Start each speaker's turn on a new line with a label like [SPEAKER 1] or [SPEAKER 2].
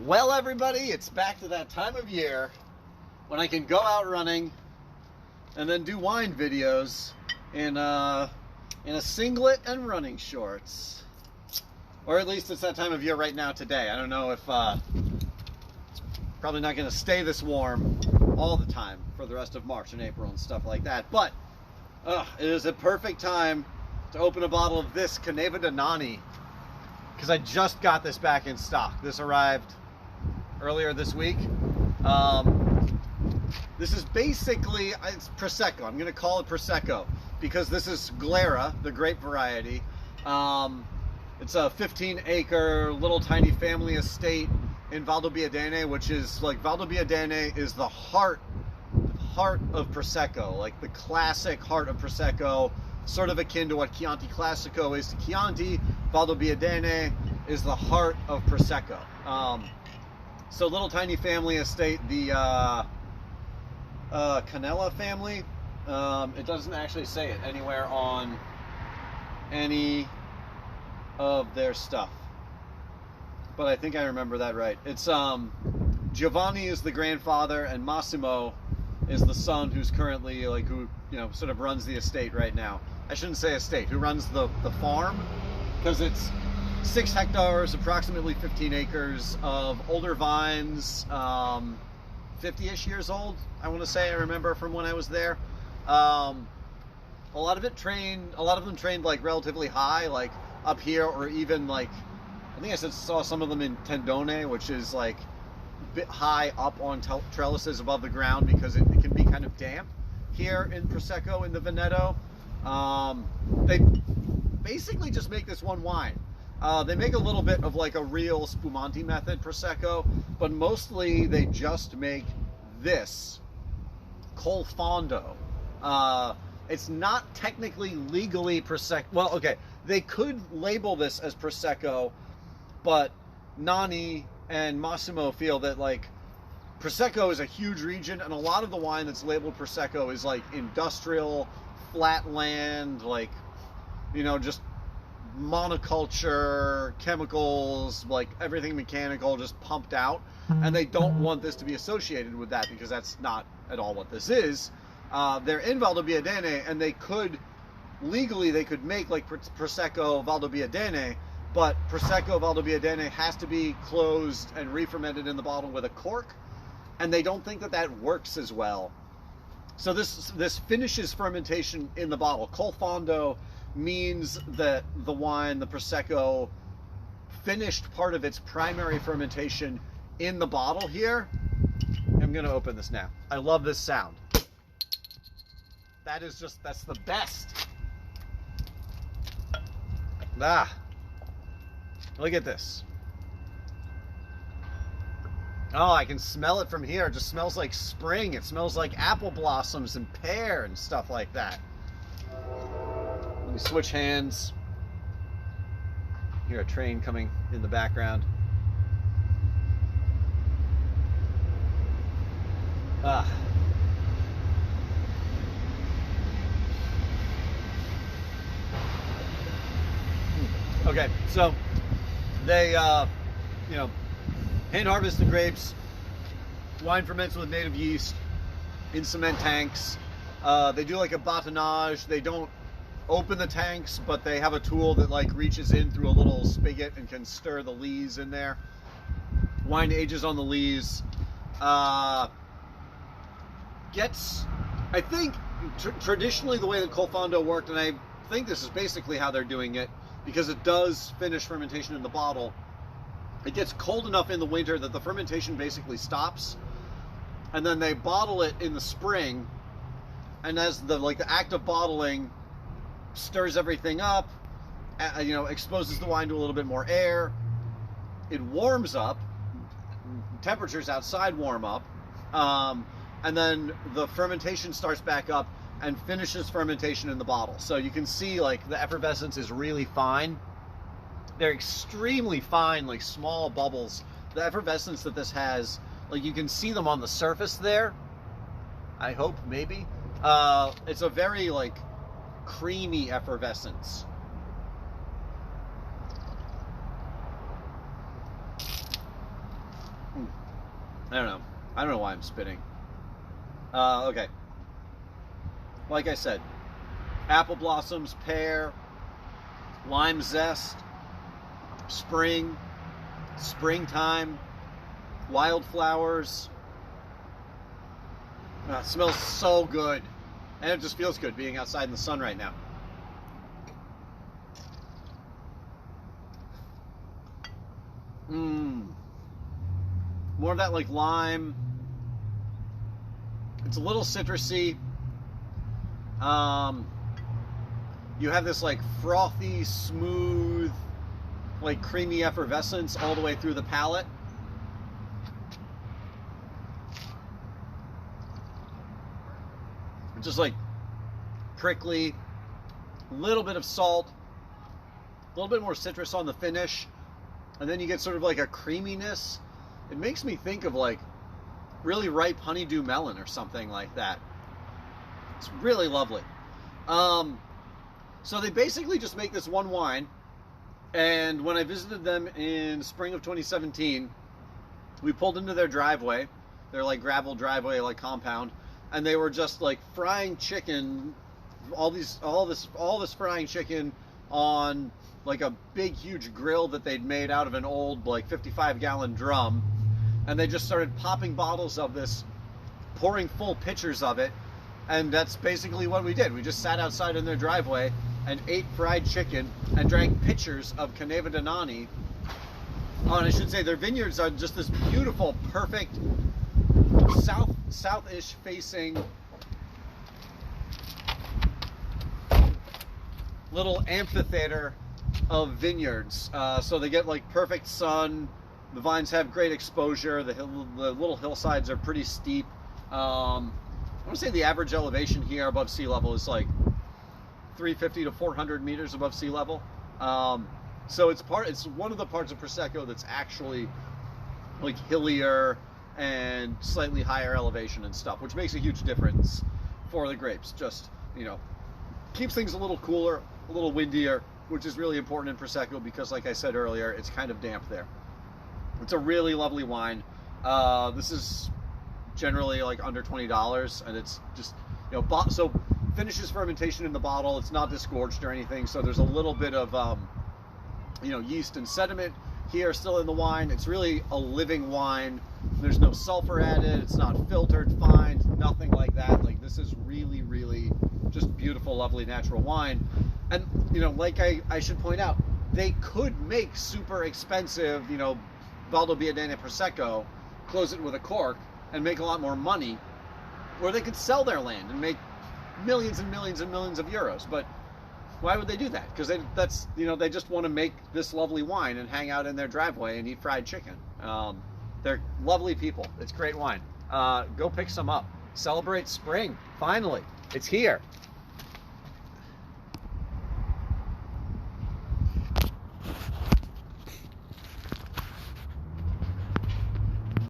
[SPEAKER 1] Well, everybody, it's back to that time of year when I can go out running and then do wine videos in a singlet and running shorts. Or at least it's that time of year right now today. I don't know if it's probably not going to stay this warm all the time for the rest of March and April and stuff like that. But it is a perfect time to open a bottle of this Caneva de Nani, because I just got this back in stock. This arrived earlier this week. This is basically, it's Prosecco. I'm going to call it Prosecco because this is Glera, the grape variety. It's a 15-acre little tiny family estate in Valdobbiadene, which is like, Valdobbiadene is the heart of Prosecco, like the classic heart of Prosecco, sort of akin to what Chianti Classico is to Chianti. Valdobbiadene is the heart of Prosecco. So little tiny family estate, the Caneva family. It doesn't actually say it anywhere on any of their stuff, but I think I remember that right. It's Giovanni is the grandfather and Massimo is the son, who's currently who sort of runs the estate right now. I shouldn't say estate, who runs the farm, because it's 6 hectares, approximately 15 acres of older vines, 50-ish years old, I want to say. I remember from when I was there. A lot of them trained like relatively high, like up here, or even like, I think I saw some of them in Tendone, which is like a bit high up on trellises above the ground, because it can be kind of damp here in Prosecco in the Veneto. They basically just make this one wine. They make a little bit of like a real Spumante method Prosecco, but mostly they just make this Col Fondo. It's not technically legally Prosecco. Well, okay, they could label this as Prosecco, but Nani and Massimo feel that like Prosecco is a huge region, and a lot of the wine that's labeled Prosecco is like industrial, flat land, like, just monoculture, chemicals, like everything mechanical, just pumped out. And they don't want this to be associated with that, because that's not at all what this is. They're in Valdobbiadene, and they could make like Prosecco Valdobbiadene, but Prosecco Valdobbiadene has to be closed and re-fermented in the bottle with a cork, and they don't think that works as well. So this finishes fermentation in the bottle. Col Fondo means that the wine, the Prosecco, finished part of its primary fermentation in the bottle here. I'm going to open this now. I love this sound. That's the best. Look at this. Oh, I can smell it from here. It just smells like spring. It smells like apple blossoms and pear and stuff like that. Let me switch hands. Hear a train coming in the background. Okay, so they, hand harvest the grapes, wine ferments with native yeast in cement tanks. They do like a batonnage. They don't open the tanks, but they have a tool that like reaches in through a little spigot and can stir the lees in there. Wine ages on the lees. I think traditionally the way that Col Fondo worked, and I think this is basically how they're doing it, because it does finish fermentation in the bottle. It gets cold enough in the winter that the fermentation basically stops, and then they bottle it in the spring, and as the act of bottling stirs everything up, exposes the wine to a little bit more air, it warms up, temperatures outside warm up, and then the fermentation starts back up and finishes fermentation in the bottle. So you can see like the effervescence is really fine. They're extremely fine, like small bubbles. The effervescence that this has, like you can see them on the surface there. I hope, maybe. It's a very like creamy effervescence. I don't know. I don't know why I'm spitting. Okay. Like I said, apple blossoms, pear, lime zest, spring, springtime, wildflowers. It smells so good. And it just feels good being outside in the sun right now. More of that like lime. It's a little citrusy. You have this like frothy, smooth, like creamy effervescence all the way through the palate. It's just like prickly, a little bit of salt, a little bit more citrus on the finish, and then you get sort of like a creaminess. It makes me think of like really ripe honeydew melon or something like that. It's really lovely. So they basically just make this one wine, and when I visited them in spring of 2017, we pulled into their driveway, their like gravel driveway like compound, and they were just like frying chicken, all this frying chicken on like a big huge grill that they'd made out of an old like 55-gallon drum, and they just started popping bottles of this, pouring full pitchers of it. And that's basically what we did. We just sat outside in their driveway and ate fried chicken and drank pitchers of Caneva de Nani. Oh, and I should say their vineyards are just this beautiful, perfect south-ish facing little amphitheater of vineyards. So they get like perfect sun. The vines have great exposure. The little hillsides are pretty steep. I want to say the average elevation here above sea level is like 350 to 400 meters above sea level. So it's one of the parts of Prosecco that's actually like hillier and slightly higher elevation and stuff, which makes a huge difference for the grapes. Just, you know, keeps things a little cooler, a little windier, which is really important in Prosecco because, like I said earlier, it's kind of damp there. It's a really lovely wine. This is generally like under $20, and it's just, you know, so finishes fermentation in the bottle. It's not disgorged or anything, so there's a little bit of you know, yeast and sediment here still in the wine. It's really a living wine. There's no sulfur added. It's not filtered, fine, nothing like that. Like, this is really, really just beautiful, lovely natural wine. And, you know, like I should point out, they could make super expensive, you know, Valdobbiadene Prosecco, close it with a cork, and make a lot more money, or they could sell their land and make millions and millions and millions of euros. But why would they do that? Because that's, you know, they just want to make this lovely wine and hang out in their driveway and eat fried chicken. They're lovely people. It's great wine. Go pick some up. Celebrate spring. Finally, it's here.